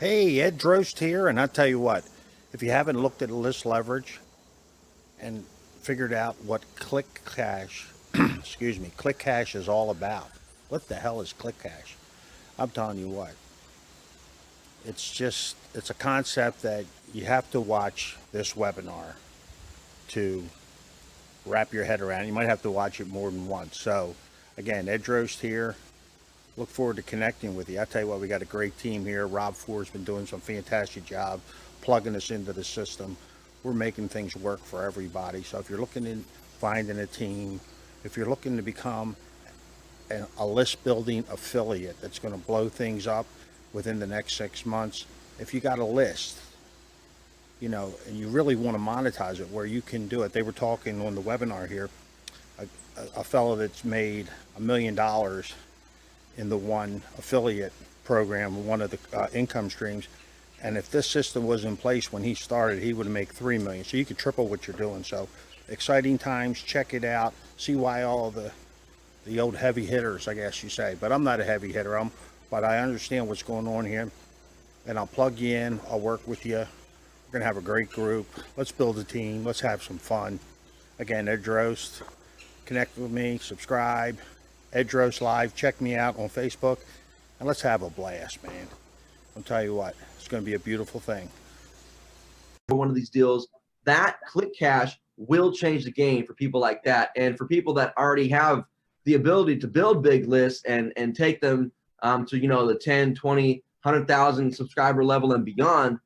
Hey, Ed Drost here, and I'll tell you what, if you haven't looked at list leverage and figured out what Click Cash, excuse me, Click Cash is all about, what the hell is Click Cash? I'm telling you what, it's a concept that you have to watch this webinar to wrap your head around. You might have to watch it more than once. So, again, Ed Drost here. Look forward to connecting with you. I tell you what, we got a great team here. Rob Ford's been doing some fantastic job plugging us into the system. We're making things work for everybody. So if you're looking in finding a team, if you're looking to become a list building affiliate that's going to blow things up within the next 6 months, if you got a list, and you really want to monetize it where you can do it. They were talking on the webinar here, a fellow that's made $1 million in the one affiliate program, one of the income streams. And if this system was in place when he started, he would make 3 million. So you could triple what you're doing. So exciting times. Check it out. See why all the old heavy hitters, I guess you say. But I'm not a heavy hitter. But I understand what's going on here. And I'll plug you in. I'll work with you. We're gonna have a great group. Let's build a team. Let's have some fun. Again, Ed Drost. Connect with me. Subscribe. Ed Drost Live. Check me out on Facebook. And let's have a blast, man. I'll tell you what, it's going to be a beautiful thing. For one of these deals, that Click Cash will change the game for people like that. And for people that already have the ability to build big lists and take them to, the 10, 20, 100,000 subscriber level and beyond,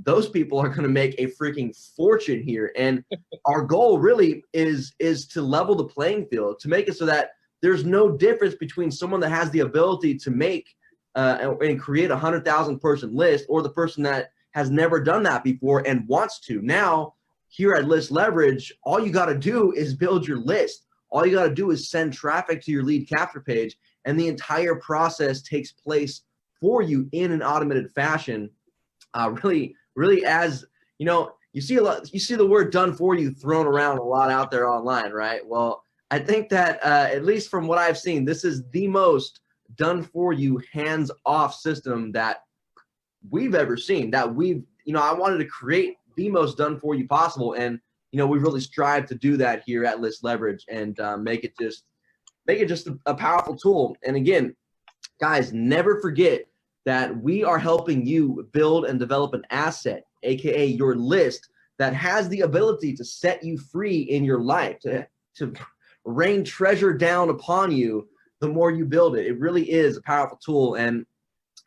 those people are going to make a freaking fortune here. And our goal really is to level the playing field, to make it so that there's no difference between someone that has the ability to make and create a 100,000 person list or the person that has never done that before and wants to. Now, here at List Leverage, all you got to do is build your list. All you got to do is send traffic to your lead capture page, and the entire process takes place for you in an automated fashion. Really, as you see the word "done for you" thrown around a lot out there online, right? Well, I think that at least from what I've seen, this is the most done for you hands-off system that we've ever seen. That I wanted to create the most done for you possible, and we really strive to do that here at List Leverage and make it just a powerful tool. And again, guys, never forget that we are helping you build and develop an asset, aka your list, that has the ability to set you free in your life, to rain treasure down upon you the more you build it. It really is a powerful tool. And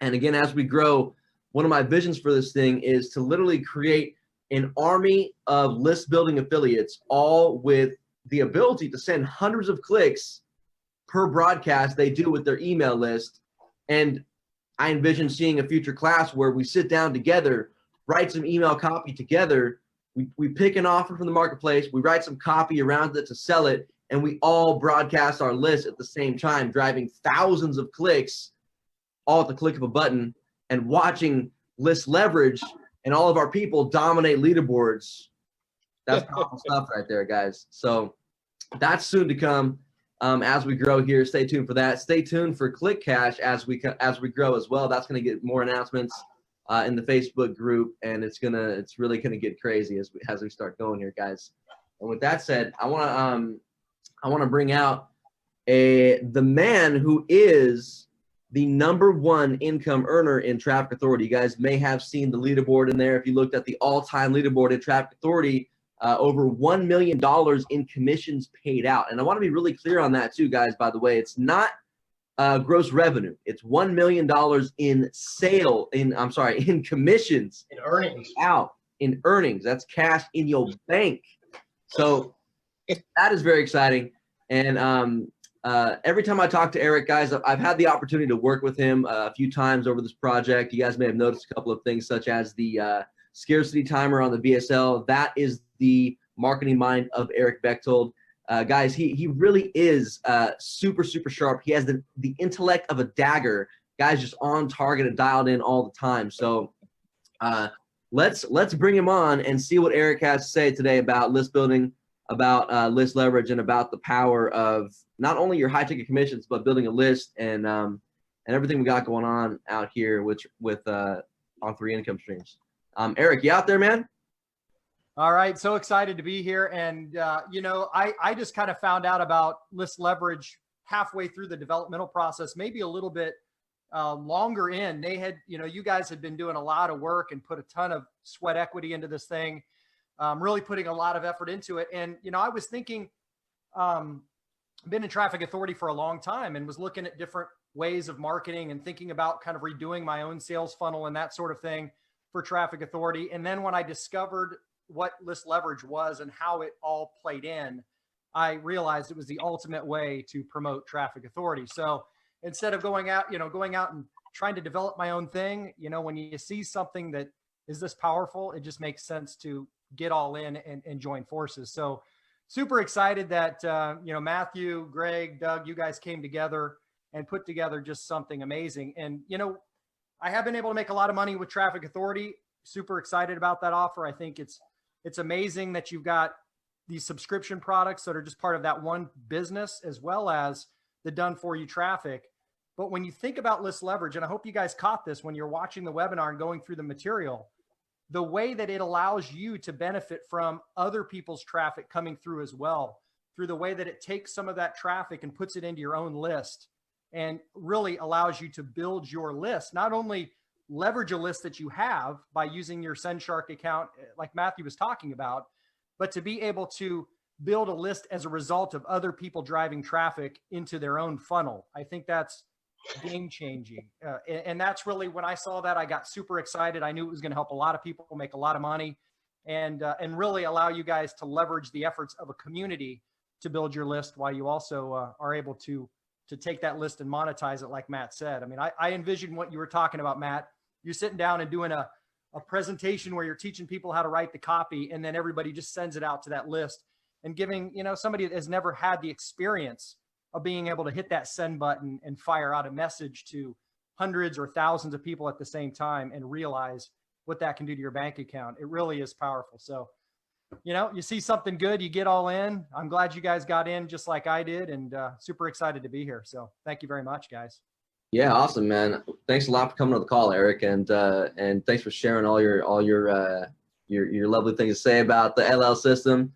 again, as we grow, one of my visions for this thing is to literally create an army of list building affiliates, all with the ability to send hundreds of clicks per broadcast they do with their email list. And I envision seeing a future class where we sit down together, write some email copy together, we pick an offer from the marketplace, we write some copy around it to sell it, and we all broadcast our list at the same time, driving thousands of clicks all at the click of a button, and watching List Leverage and all of our people dominate leaderboards. That's powerful stuff right there, guys. So that's soon to come as we grow here. Stay tuned for that. Stay tuned for Click Cash as we grow as well. That's going to get more announcements in the Facebook group, and it's really gonna get crazy as we start going here, guys. And with that said, I want to bring out the man who is the #1 income earner in Traffic Authority. You guys may have seen the leaderboard in there. If you looked at the all-time leaderboard in Traffic Authority, over $1 million in commissions paid out. And I want to be really clear on that too, guys, by the way. It's not gross revenue. It's $1 million in commissions. In earnings. Out in earnings. That's cash in your bank. So that is very exciting. And every time I talk to Eric, guys, I've had the opportunity to work with him a few times over this project. You guys may have noticed a couple of things, such as the scarcity timer on the VSL. That is the marketing mind of Eric Bechtold. Guys, he really is super, super sharp. He has the intellect of a dagger. Guys, just on target and dialed in all the time. So let's bring him on and see what Eric has to say today about list building, about list leverage, and about the power of not only your high ticket commissions, but building a list and everything we got going on out here with on 3 income streams. Eric, you out there, man? All right. So excited to be here. And, I just kind of found out about list leverage halfway through the developmental process, maybe a little bit longer in. They had, you guys had been doing a lot of work and put a ton of sweat equity into this thing, really putting a lot of effort into it. And, I was thinking, been in traffic authority for a long time and was looking at different ways of marketing and thinking about kind of redoing my own sales funnel and that sort of thing for traffic authority. And then when I discovered what list leverage was and how it all played in, I realized it was the ultimate way to promote traffic authority. So instead of going out and trying to develop my own thing, when you see something that is this powerful, it just makes sense to get all in and join forces. So super excited that, Matthew, Greg, Doug, you guys came together and put together just something amazing. And, I have been able to make a lot of money with traffic authority. Super excited about that offer. I think it's amazing that you've got these subscription products that are just part of that one business, as well as the done for you traffic. But when you think about list leverage, and I hope you guys caught this when you're watching the webinar and going through the material, the way that it allows you to benefit from other people's traffic coming through as well, through the way that it takes some of that traffic and puts it into your own list and really allows you to build your list, not only leverage a list that you have by using your SendShark account, like Matthew was talking about, but to be able to build a list as a result of other people driving traffic into their own funnel. I think that's game changing. And that's really, when I saw that, I got super excited. I knew it was going to help a lot of people make a lot of money and really allow you guys to leverage the efforts of a community to build your list while you also are able to take that list and monetize it, like Matt said. I mean, I envisioned what you were talking about, Matt. You're sitting down and doing a presentation where you're teaching people how to write the copy, and then everybody just sends it out to that list and giving, somebody that has never had the experience of being able to hit that send button and fire out a message to hundreds or thousands of people at the same time and realize what that can do to your bank account. It really is powerful. So, you see something good, you get all in. I'm glad you guys got in just like I did, and super excited to be here. So thank you very much, guys. Yeah, awesome, man. Thanks a lot for coming on the call, Eric, and thanks for sharing all your lovely things to say about the LL system.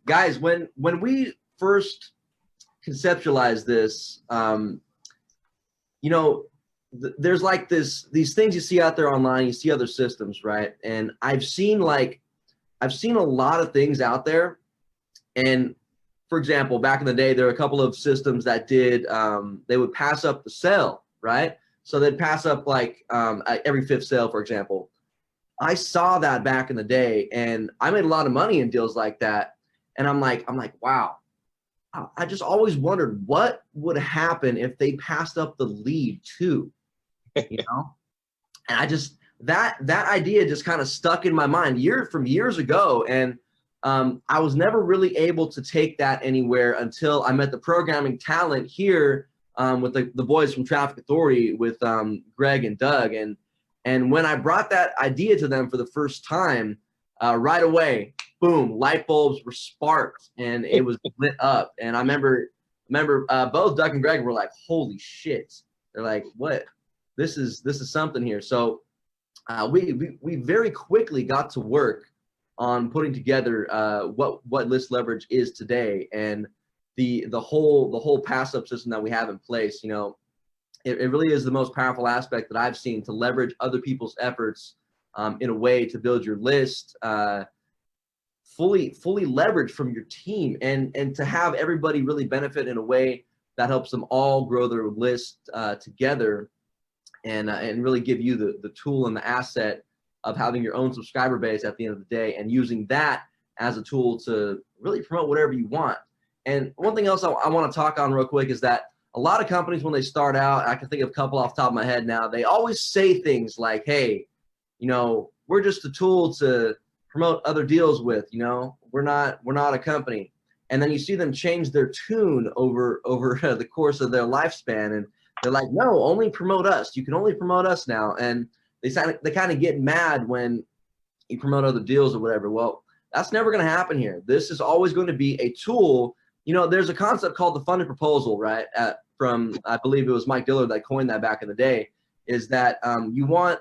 Guys, when we first conceptualized this, there's like these things you see out there online. You see other systems, right? And I've seen a lot of things out there. And for example, back in the day, there were a couple of systems that did, they would pass up the sale, right? So they'd pass up like every 5th sale, for example. I saw that back in the day, and I made a lot of money in deals like that. And I'm like, wow. I just always wondered what would happen if they passed up the lead too, And I just, that idea just kind of stuck in my mind years ago. And I was never really able to take that anywhere until I met the programming talent here with the boys from Traffic Authority with Greg and Doug. And when I brought that idea to them for the first time, right away, boom, light bulbs were sparked and it was lit up. And I remember both Doug and Greg were like, holy shit. They're like, what? This is something here. So we very quickly got to work on putting together what list leverage is today, and the whole pass up system that we have in place. It really is the most powerful aspect that I've seen to leverage other people's efforts in a way to build your list fully leveraged from your team, and to have everybody really benefit in a way that helps them all grow their list together, and really give you the tool and the asset of having your own subscriber base at the end of the day, and using that as a tool to really promote whatever you want. And one thing else I want to talk on real quick is that a lot of companies, when they start out, I can think of a couple off the top of my head now, they always say things like, hey, we're just a tool to promote other deals with, we're not a company. And then you see them change their tune over the course of their lifespan, and they're like, no, only promote us. You can only promote us now. And they kind of get mad when you promote other deals or whatever. Well, that's never going to happen here. This is always going to be a tool. There's a concept called the funded proposal, right? From, I believe it was Mike Dillard that coined that back in the day, is that you want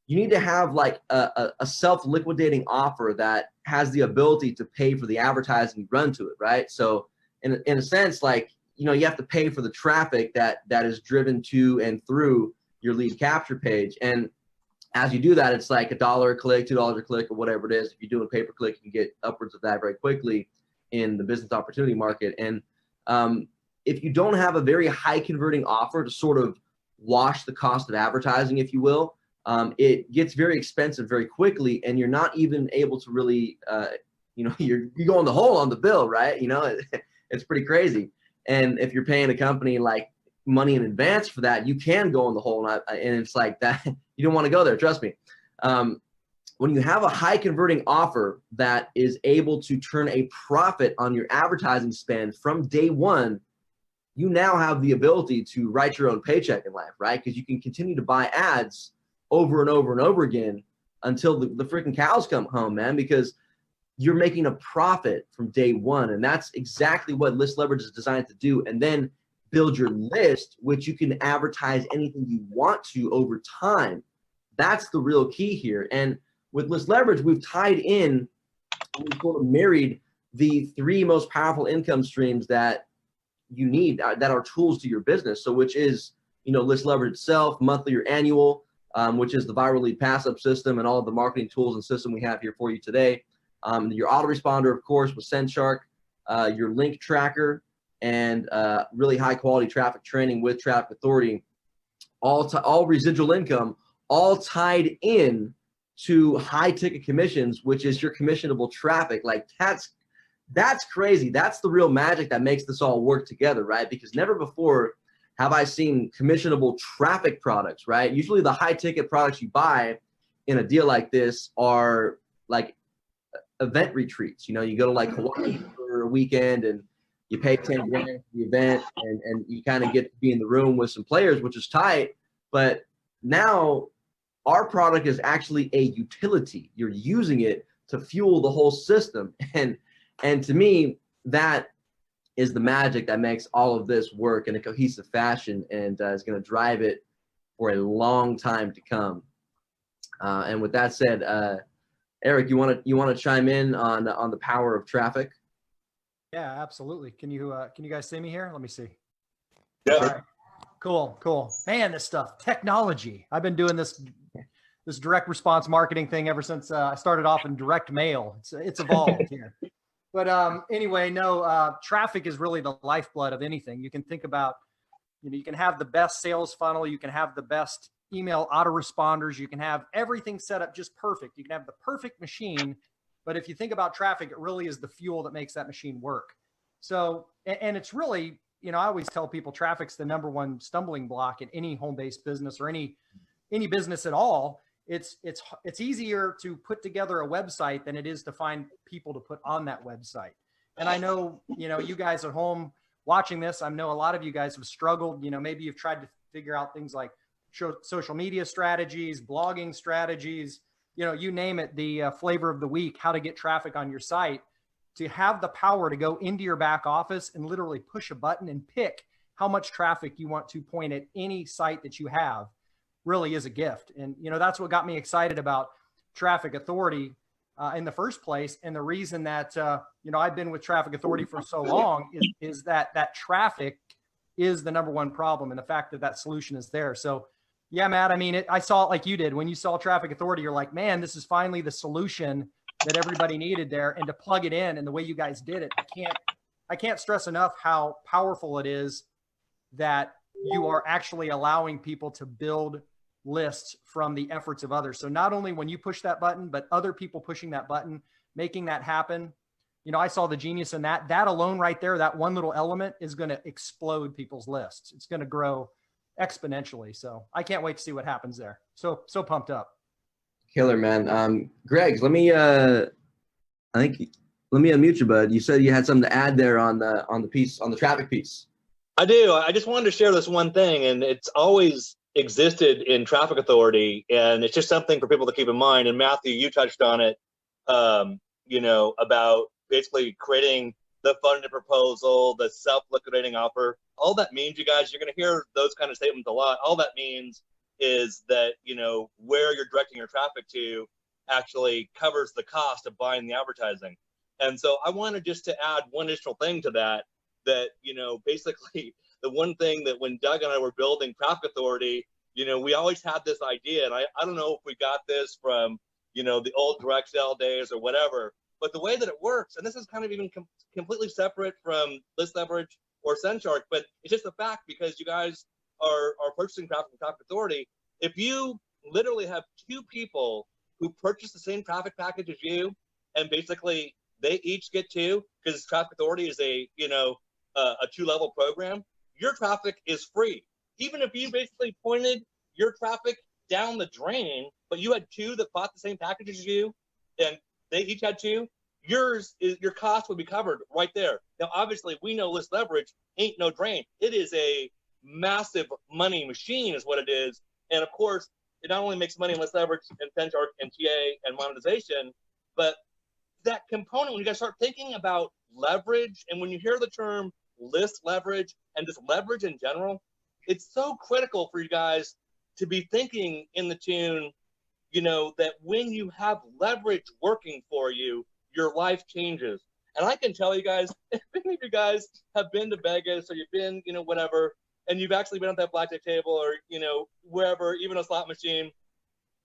you need to have like a self-liquidating offer that has the ability to pay for the advertising you run to it, right? So in a sense, like, you know, you have to pay for the traffic that is driven to and through your lead capture page. And as you do that, it's like $1 a click, $2 a click, or whatever it is. If you're doing pay-per-click, you can get upwards of that very quickly in the business opportunity market. And if you don't have a very high converting offer to sort of wash the cost of advertising, if you will, it gets very expensive very quickly, and you're not even able to really, you know, you go in the hole on the bill, right? You know, it's pretty crazy. And if you're paying a company like money in advance for that, you can go in the hole, and it's like that. You don't want to go there, trust me. When you have a high converting offer that is able to turn a profit on your advertising spend from day one, you now have the ability to write your own paycheck in life, right? Because you can continue to buy ads over and over and over again until the freaking cows come home, man, because you're making a profit from day one. And that's exactly what List Leverage is designed to do. And then build your list, which you can advertise anything you want to over time. That's the real key here. And with List Leverage, we've tied in, we've sort of married the 3 most powerful income streams that you need, that are tools to your business. So which is, you know, List Leverage itself, monthly or annual, which is the viral lead pass-up system and all of the marketing tools and system we have here for you today. Your autoresponder, of course, with SendShark, your link tracker, and really high quality traffic training with Traffic Authority, all residual income, all tied in to high ticket commissions, which is your commissionable traffic. Like that's crazy. That's the real magic that makes this all work together, right? Because never before have I seen commissionable traffic products, right? Usually the high ticket products you buy in a deal like this are like event retreats. You know, you go to like Hawaii for a weekend and you pay 10 grand for the event, and you kind of get to be in the room with some players, which is tight. But now our product is actually a utility. You're using it to fuel the whole system. And to me, that is the magic that makes all of this work in a cohesive fashion, and is going to drive it for a long time to come. And with that said, Eric, you want to chime in on the power of traffic? Yeah, absolutely. Can you guys see me here? Let me see. Yeah. All right. Cool. Man, this stuff, technology. I've been doing this direct response marketing thing ever since I started off in direct mail. It's evolved here. But anyway, no, traffic is really the lifeblood of anything. You can think about, you know, you can have the best sales funnel, you can have the best email autoresponders, you can have everything set up just perfect. You can have the perfect machine, but if you think about traffic, it really is the fuel that makes that machine work. So, and it's really, you know, I always tell people traffic's the #1 stumbling block in any home-based business or any business at all. It's easier to put together a website than it is to find people to put on that website. And I know, you know, you guys at home watching this, I know a lot of you guys have struggled. You know, maybe you've tried to figure out things like social media strategies, blogging strategies, you know, you name it, the flavor of the week, how to get traffic on your site. To have the power to go into your back office and literally push a button and pick how much traffic you want to point at any site that you have really is a gift. And, you know, that's what got me excited about Traffic Authority in the first place. And the reason that, you know, I've been with Traffic Authority for so long is that traffic is the #1 problem, and the fact that solution is there. So yeah, Matt, I mean, I saw it like you did. When you saw Traffic Authority, you're like, man, this is finally the solution that everybody needed there. And to plug it in and the way you guys did it, I can't stress enough how powerful it is that you are actually allowing people to build lists from the efforts of others. So not only when you push that button, but other people pushing that button, making that happen. You know, I saw the genius in that. That alone right there, that one little element is going to explode people's lists. It's going to grow exponentially. So I can't wait to see what happens there. So pumped up. Killer, man. Greg, let me unmute you, bud. You said you had something to add there on the piece, on the traffic piece. I do. I just wanted to share this one thing, and it's always existed in Traffic Authority, and it's just something for people to keep in mind. And Matthew, you touched on it, you know, about basically creating the funded proposal, the self-liquidating offer. All that means, you guys, you're going to hear those kind of statements a lot. All that means is that, where you're directing your traffic to actually covers the cost of buying the advertising. And so I wanted just to add one additional thing to that, basically the one thing that when Doug and I were building Traffic Authority, we always had this idea, and I don't know if we got this from, the old direct sell days or whatever, but the way that it works, and this is kind of even completely separate from List Leverage or SendShark, but it's just a fact because you guys are purchasing traffic from Traffic Authority. If you literally have two people who purchase the same traffic package as you, and basically they each get two, because Traffic Authority is a two-level program, your traffic is free. Even if you basically pointed your traffic down the drain, but you had two that bought the same package as you, and they each had two, your cost would be covered right there. Now, obviously, we know List Leverage ain't no drain. It is a massive money machine is what it is. And of course, it not only makes money in List Leverage and SendShark and TA and monetization, but that component, when you guys start thinking about leverage, and when you hear the term list leverage and just leverage in general, it's so critical for you guys to be thinking in the tune, that when you have leverage working for you, your life changes. And I can tell you guys, if any of you guys have been to Vegas or you've been, whatever, and you've actually been at that blackjack table or, wherever, even a slot machine,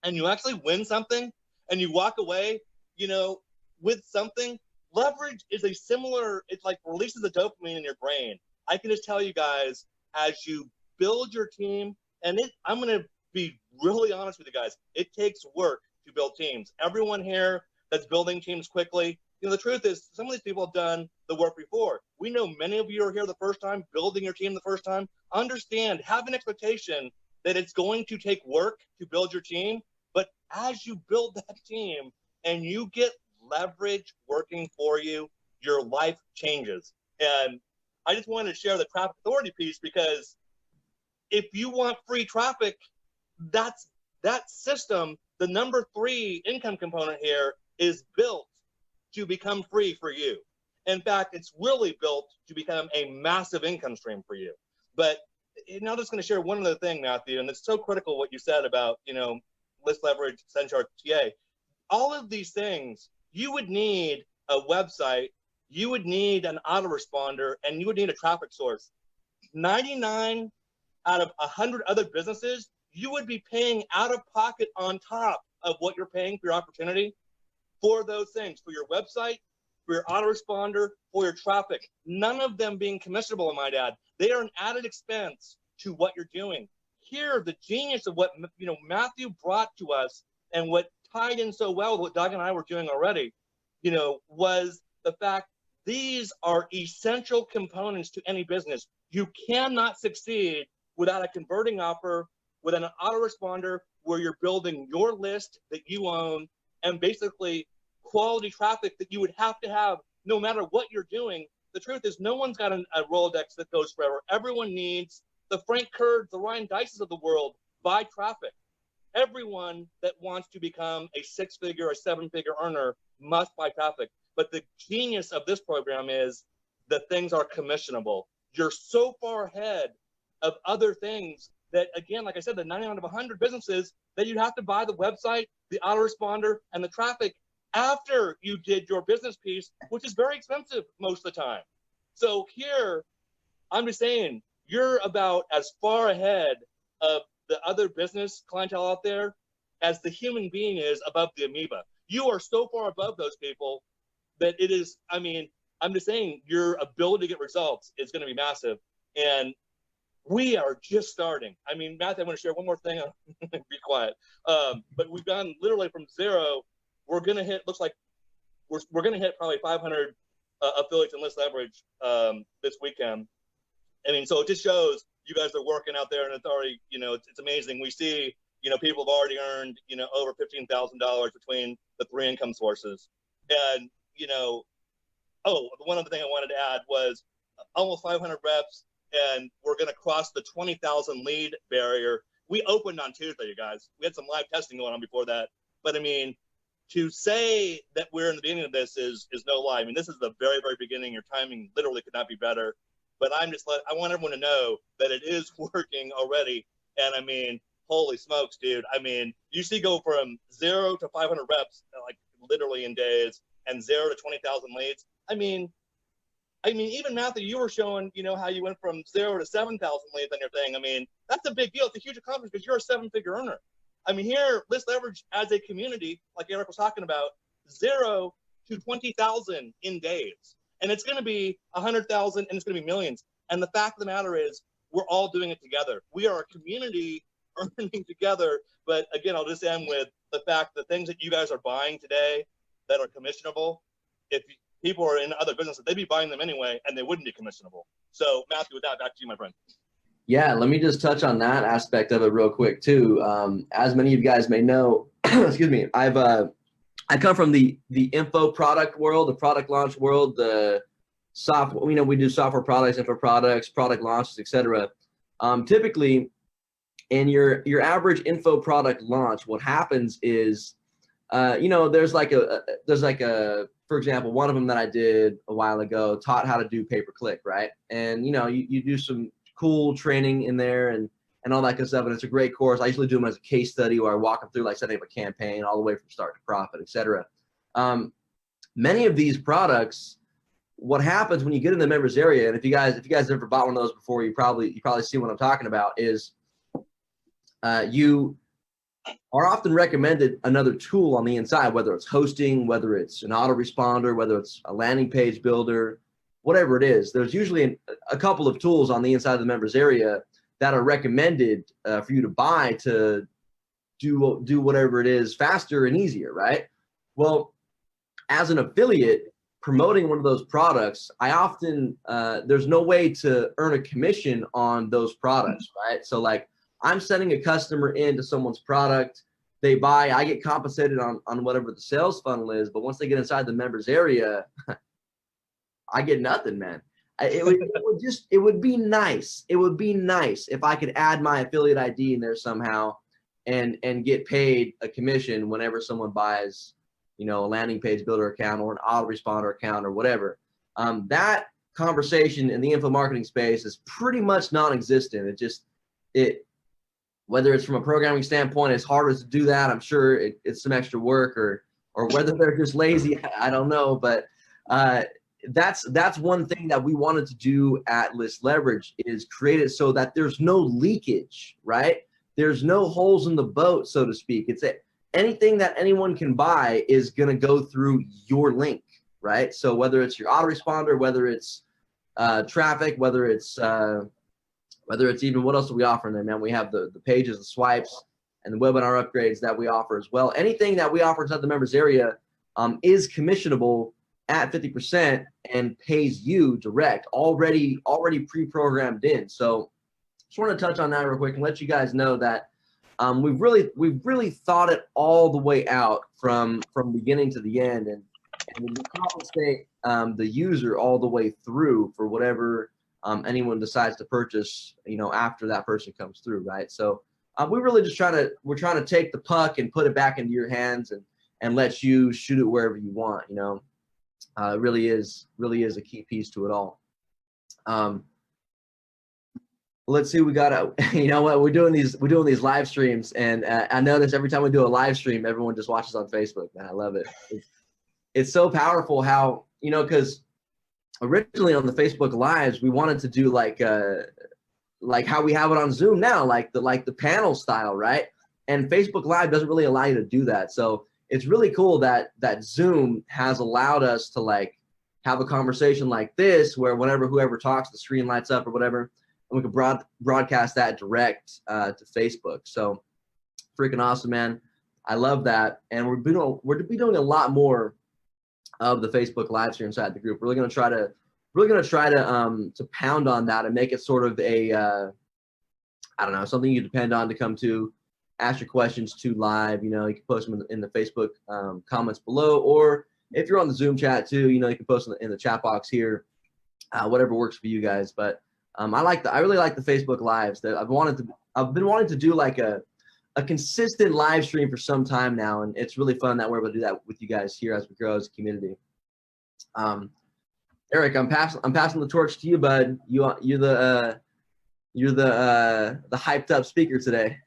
and you actually win something and you walk away, with something, leverage is a similar, it like releases the dopamine in your brain. I can just tell you guys, as you build your team, and I'm going to be really honest with you guys, it takes work to build teams. Everyone here that's building teams quickly, the truth is some of these people have done the work before. We know many of you are here the first time, building your team the first time. Understand, have an expectation that it's going to take work to build your team, but as you build that team and you get leverage working for you, your life changes. And I just wanted to share the Traffic Authority piece, because if you want free traffic, that system, the number 3 income component here, is built to become free for you. In fact, it's really built to become a massive income stream for you. But I'm just going to share one other thing, Matthew, and it's so critical what you said about, List Leverage, SendShark, TA. All of these things, you would need a website, you would need an autoresponder, and you would need a traffic source. 99 out of 100 other businesses, you would be paying out of pocket on top of what you're paying for your opportunity for those things, for your website, for your autoresponder, for your traffic. None of them being commissionable, I might add. They are an added expense to what you're doing. Here, the genius of what Matthew brought to us, and what tied in so well with what Doug and I were doing already, was the fact these are essential components to any business. You cannot succeed without a converting offer, without an autoresponder where you're building your list that you own, and basically quality traffic that you would have to have no matter what you're doing. The truth is, no one's got a Rolodex that goes forever. Everyone needs the Frank Kurds, the Ryan Dices of the world buy traffic. Everyone that wants to become a 6-figure or 7-figure earner must buy traffic. But the genius of this program is that things are commissionable. You're so far ahead of other things that, again, like I said, the 99 of 100 businesses, that you have to buy the website, the autoresponder, and the traffic after you did your business piece, which is very expensive most of the time. So here, I'm just saying, you're about as far ahead of the other business clientele out there as the human being is above the amoeba. You are so far above those people that it is, I'm just saying, your ability to get results is going to be massive. And we are just starting. Matthew, I want to share one more thing. Be quiet. But we've gone literally from zero. We're going to hit, looks like we're going to hit probably 500 affiliates in List Leverage this weekend. So it just shows you guys are working out there, and it's already, it's amazing. We see, people have already earned, over $15,000 between the 3 income sources. And, one other thing I wanted to add was almost 500 reps, and we're going to cross the 20,000 lead barrier. We opened on Tuesday, you guys. We had some live testing going on before that. But to say that we're in the beginning of this is no lie. This is the very, very beginning. Your timing literally could not be better. But I want everyone to know that it is working already. And holy smokes, dude. I mean, you see go from 0 to 500 reps, like literally in days, and 0 to 20,000 leads. I mean, even Matthew, you were showing, how you went from 0 to 7,000 leads on your thing. I mean, that's a big deal. It's a huge accomplishment because you're a 7-figure earner. I mean, here, List Leverage as a community, like Eric was talking about, 0 to 20,000 in days. And it's going to be 100,000 and it's going to be millions. And the fact of the matter is, we're all doing it together. We are a community earning together. But again, I'll just end with the fact the things that you guys are buying today that are commissionable, if people are in other businesses, they'd be buying them anyway, and they wouldn't be commissionable. So, Matthew, with that, back to you, my friend. Yeah, let me just touch on that aspect of it real quick too. As many of you guys may know, excuse me, I come from the info product world, the product launch world, the software. We do software products, info products, product launches, etc. Typically, in your average info product launch, what happens is, there's like a for example, one of them that I did a while ago taught how to do pay-per-click, right? And you do some cool training in there and all that good stuff, and it's a great course. I usually do them as a case study where I walk them through like setting up a campaign all the way from start to profit, etc. Many of these products, what happens when you get in the members area, and if you guys ever bought one of those before, you probably see what I'm talking about, is you are often recommended another tool on the inside, whether it's hosting, whether it's an autoresponder, whether it's a landing page builder, whatever it is. There's usually a couple of tools on the inside of the members area that are recommended for you to buy to do whatever it is faster and easier, right? Well, as an affiliate promoting one of those products, I often, there's no way to earn a commission on those products, right? So like, I'm sending a customer into someone's product, they buy, I get compensated on whatever the sales funnel is, but once they get inside the members area, I get nothing, man. It would be nice. It would be nice if I could add my affiliate ID in there somehow and get paid a commission whenever someone buys, a landing page builder account or an autoresponder account or whatever. That conversation in the info marketing space is pretty much non-existent. Whether it's from a programming standpoint, it's harder to do that. I'm sure it's some extra work, or whether they're just lazy, I don't know. But that's one thing that we wanted to do at List Leverage, is create it so that there's no leakage, right? There's no holes in the boat, so to speak. It's anything that anyone can buy is going to go through your link, right? So whether it's your autoresponder, whether it's traffic, whether it's even, what else do we offer in there, man? We have the pages, the swipes, and the webinar upgrades that we offer as well. Anything that we offer inside the members area is commissionable at 50% and pays you direct, already pre-programmed in. So just want to touch on that real quick and let you guys know that we've really thought it all the way out from beginning to the end, and we compensate the user all the way through for whatever anyone decides to purchase, after that person comes through, right? So we really just we're trying to take the puck and put it back into your hands and let you shoot it wherever you want. It really is a key piece to it all. Let's see, we got we're doing these live streams, and I notice every time we do a live stream, everyone just watches on Facebook, man. I love it. It's so powerful how, because originally on the Facebook Lives, we wanted to do like how we have it on Zoom now, like the panel style, right? And Facebook Live doesn't really allow you to do that. So it's really cool that Zoom has allowed us to have a conversation like this, where whoever talks, the screen lights up or whatever, and we can broadcast that direct to Facebook. So freaking awesome, man. I love that. And we're doing a lot more of the Facebook live stream inside the group. We're really going to try to pound on that and make it sort of a I don't know, something you depend on to come to, ask your questions to live. You can post them in the Facebook comments below, or if you're on the Zoom chat too, you can post in the chat box here, whatever works for you guys. But I really like the Facebook lives. That I've been wanting to do like a consistent live stream for some time now, and it's really fun that we're able to do that with you guys here as we grow as a community. Eric, I'm passing the torch to you, bud. You're the hyped up speaker today.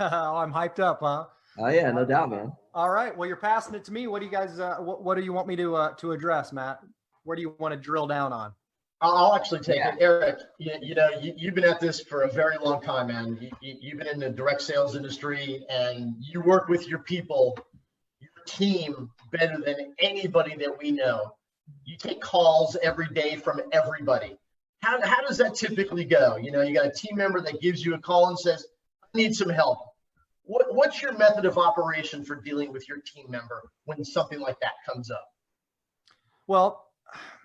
Oh, I'm hyped up, huh? Oh yeah, no doubt, man. All right. Well, you're passing it to me. What do you guys? What do you want me to address, Matt? Where do you want to drill down on? I'll actually take Yeah. it. Eric, you've been at this for a very long time, man. You've been in the direct sales industry and you work with your people, your team better than anybody that we know. You take calls every day from everybody. How does that typically go? You got a team member that gives you a call and says, I need some help. What's your method of operation for dealing with your team member when something like that comes up? Well,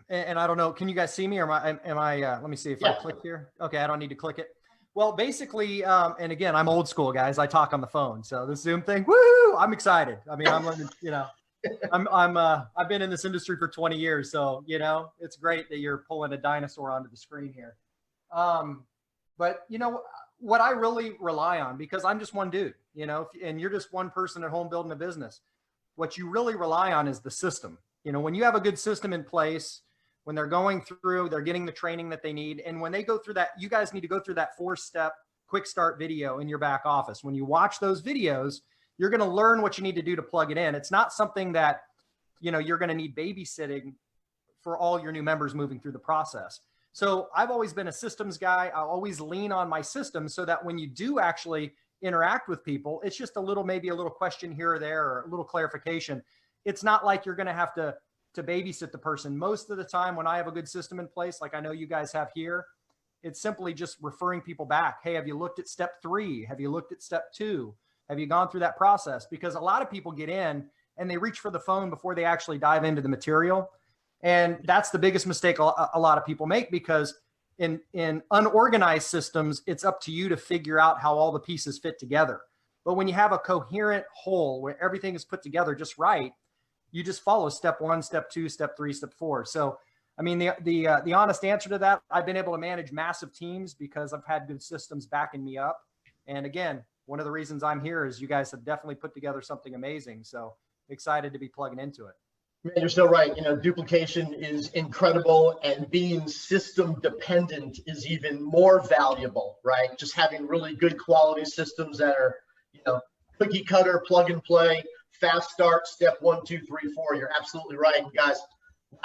and I don't know, can you guys see me or am I let me see if I click here. Okay, I don't need to click it. Well, basically, and again, I'm old school, guys. I talk on the phone. So this Zoom thing, woo, I'm excited. I mean, I'm learning, I've been in this industry for 20 years. So, it's great that you're pulling a dinosaur onto the screen here. But what I really rely on, because I'm just one dude, and you're just one person at home building a business, what you really rely on is the system. When you have a good system in place, when they're going through, they're getting the training that they need. And when they go through that, you guys need to go through that 4-step quick start video in your back office. When you watch those videos, you're going to learn what you need to do to plug it in. It's not something that, you're going to need babysitting for all your new members moving through the process. So I've always been a systems guy. I always lean on my system so that when you do actually interact with people, it's just maybe a little question here or there, or a little clarification. It's not like you're going to have to babysit the person. Most of the time when I have a good system in place, like I know you guys have here, it's simply just referring people back. Hey, have you looked at step 3? Have you looked at step 2? Have you gone through that process? Because a lot of people get in and they reach for the phone before they actually dive into the material. And that's the biggest mistake a lot of people make, because in unorganized systems, it's up to you to figure out how all the pieces fit together. But when you have a coherent whole where everything is put together just right, you just follow step 1, step 2, step 3, step 4. So, I mean, the honest answer to that, I've been able to manage massive teams because I've had good systems backing me up. And again, one of the reasons I'm here is you guys have definitely put together something amazing. So excited to be plugging into it. Man, you're so right. Duplication is incredible, and being system dependent is even more valuable, right? Just having really good quality systems that are, cookie cutter, plug and play, fast start, step 1, 2, 3, 4. You're absolutely right. And guys,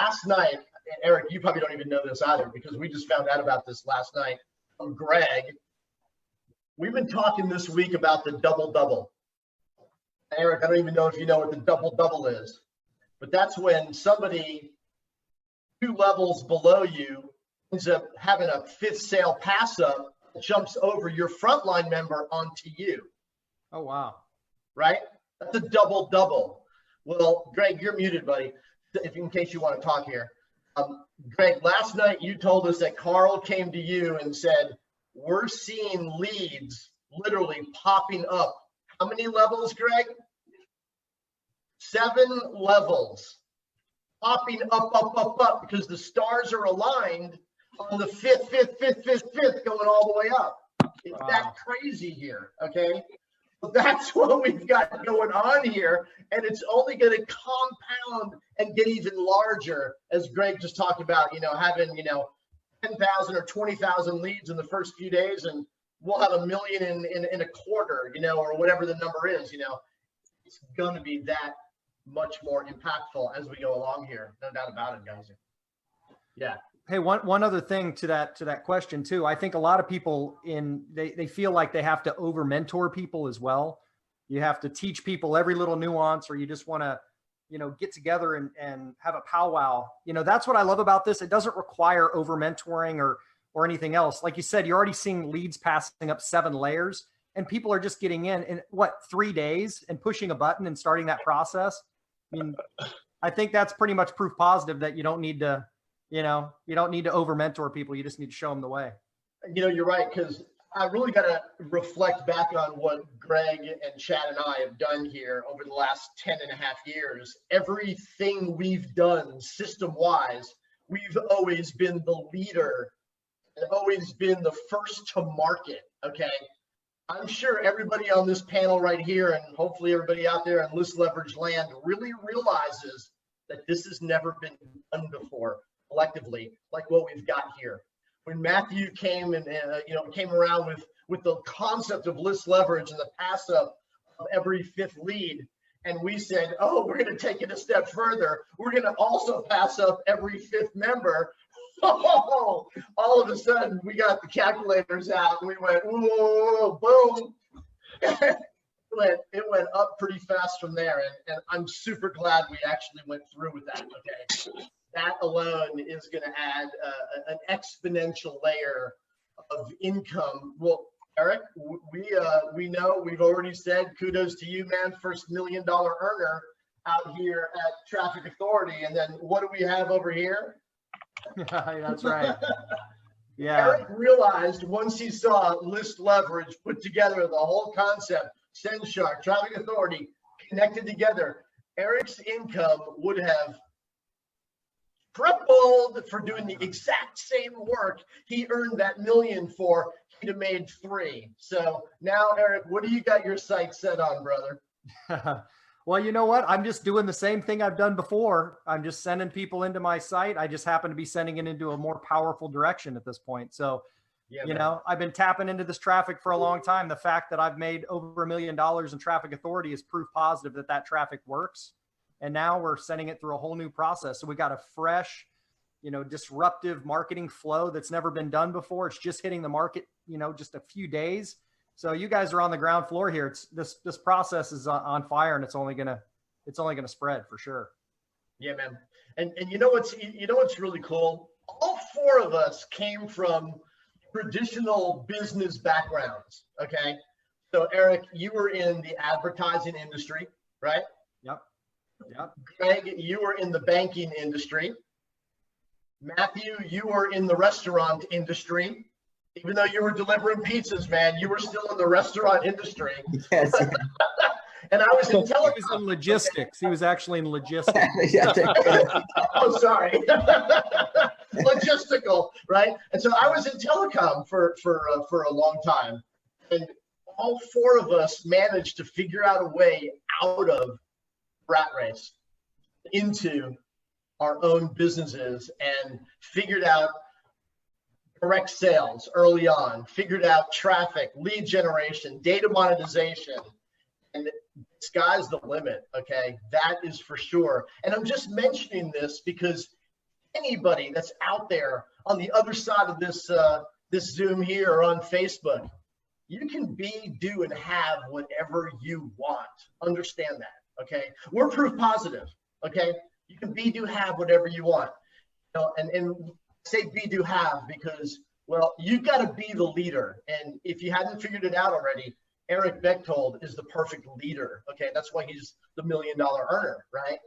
last night, and Eric, you probably don't even know this either, because we just found out about this last night from Greg. We've been talking this week about the double-double. Eric, I don't even know if you know what the double-double is, but that's when somebody 2 levels below you ends up having a 5th sale pass up, jumps over your frontline member onto you. Oh, wow. Right? That's a double-double. Well, Greg, you're muted, buddy, in case you want to talk here. Greg, last night you told us that Carl came to you and said, we're seeing leads literally popping up. How many levels, Greg? 7 levels. Popping up, because the stars are aligned on the 5th, going all the way up. It's that crazy here, okay? That's what we've got going on here, and it's only going to compound and get even larger, as Greg just talked about, having 10,000 or 20,000 leads in the first few days, and we'll have 1 million in a quarter, or whatever the number is. It's going to be that much more impactful as we go along here. No doubt about it, guys. Yeah. Hey, one other thing to that question too. I think a lot of people they feel like they have to over mentor people as well. You have to teach people every little nuance, or you just want to, get together and have a powwow. That's what I love about this. It doesn't require over mentoring or anything else. Like you said, you're already seeing leads passing up 7 layers, and people are just getting in 3 days and pushing a button and starting that process. I mean, I think that's pretty much proof positive that you don't need to, you don't need to over mentor people. You just need to show them the way. You're right, because I really got to reflect back on what Greg and Chad and I have done here over the last 10 and a half years. Everything we've done system-wise, we've always been the leader and always been the first to market, okay? I'm sure everybody on this panel right here, and hopefully everybody out there in List Leverage land, really realizes that this has never been done before collectively, like what we've got here. when Matthew came and came around with the concept of list leverage and the pass up of every fifth lead, and we said, oh, we're going to take it a step further. We're going to also pass up every fifth member. Oh, all of a sudden we got the calculators out and we went, whoa, boom. It went up pretty fast from there. And I'm super glad we actually went through with that. Okay. That alone is going to add an exponential layer of income. Well, Eric, we know, we've already said, kudos to you, man, first $1 million earner out here at Traffic Authority. And then what do we have over here? That's right. Yeah. Eric realized once he saw list leverage put together, the whole concept, SendShark, Traffic Authority connected together, Eric's income would have tripled for doing the exact same work he earned that $1 million for. He'd have made 3. So now, Eric, what do you got your sights set on, brother? Well, you know what? I'm just doing the same thing I've done before. I'm just sending people into my site. I just happen to be sending it into a more powerful direction at this point. So, Yeah, you man. know, I've been tapping into this traffic for a long time. The fact that I've made over $1 million in Traffic Authority is proof positive that that traffic works. And now we're sending it through a whole new process. So we got a fresh, you know, disruptive marketing flow that's never been done before. It's just hitting the market, you know, just a few days. So you guys are on the ground floor here. It's this process is on fire, and it's only gonna spread for sure. Yeah, man. And you know what's really cool? All 4 of us came from traditional business backgrounds. Okay. So Eric, you were in the advertising industry, right? Yep. Greg, you were in the banking industry. Matthew, you were in the restaurant industry. Even though you were delivering pizzas, man, you were still in the restaurant industry. Yes. And I was in He telecom. was in logistics. He was actually in logistics. Yeah. Oh, sorry. Logistical, right? And so I was in telecom for a long time. And all 4 of us managed to figure out a way out of rat race into our own businesses and figured out direct sales early on, figured out traffic, lead generation, data monetization, and the sky's the limit. Okay, that is for sure. And I'm just mentioning this because anybody that's out there on the other side of this this Zoom here or on Facebook, you can be, do, and have whatever you want. Understand that. Okay, we're proof positive. Okay, you can be, do, have whatever you want. You know, and say be, do, have because, well, you've got to be the leader. And if you hadn't figured it out already, Eric Bechtold is the perfect leader. Okay, that's why he's the $1 million earner, right?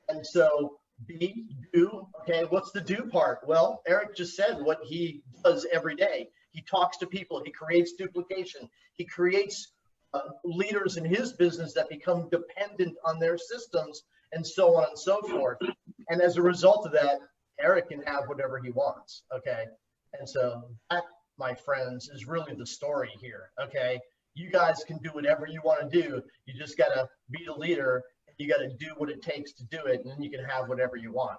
And so be, do, okay, what's the do part? Well, Eric just said what he does every day. He talks to people, he creates duplication, he creates leaders in his business that become dependent on their systems and so on and so forth. And as a result of that, Eric can have whatever he wants, okay? And so that, my friends, is really the story here, okay? You guys can do whatever you want to do. You just got to be the leader. You got to do what it takes to do it, and then you can have whatever you want.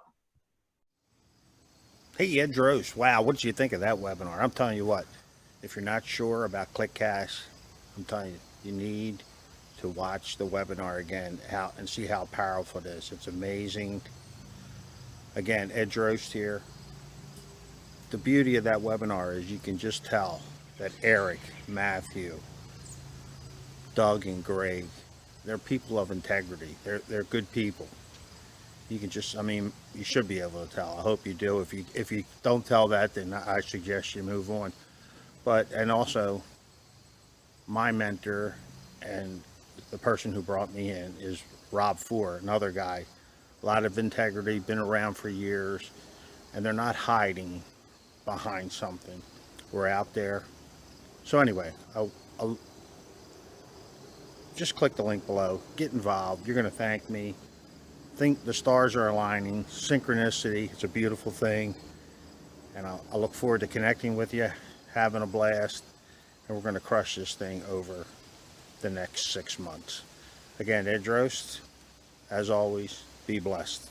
Hey, Ed Drost, wow, what did you think of that webinar? I'm telling you what, if you're not sure about ClickCash, I'm telling you, you need to watch the webinar again and see how powerful it is. It's amazing. Again, Ed Drost here. The beauty of that webinar is you can just tell that Eric, Matthew, Doug, and Greg, they're people of integrity. They're good people. You can just, I mean, you should be able to tell. I hope you do. If you don't tell that, then I suggest you move on. But, and also, my mentor and the person who brought me in is Rob Four, another guy. A lot of integrity, been around for years, and they're not hiding behind something. We're out there. So anyway, I'll just click the link below. Get involved. You're going to thank me. Think the stars are aligning. Synchronicity. It's a beautiful thing. And I look forward to connecting with you, having a blast, and we're going to crush this thing over the next 6 months. Again, Ed Drost, as always, be blessed.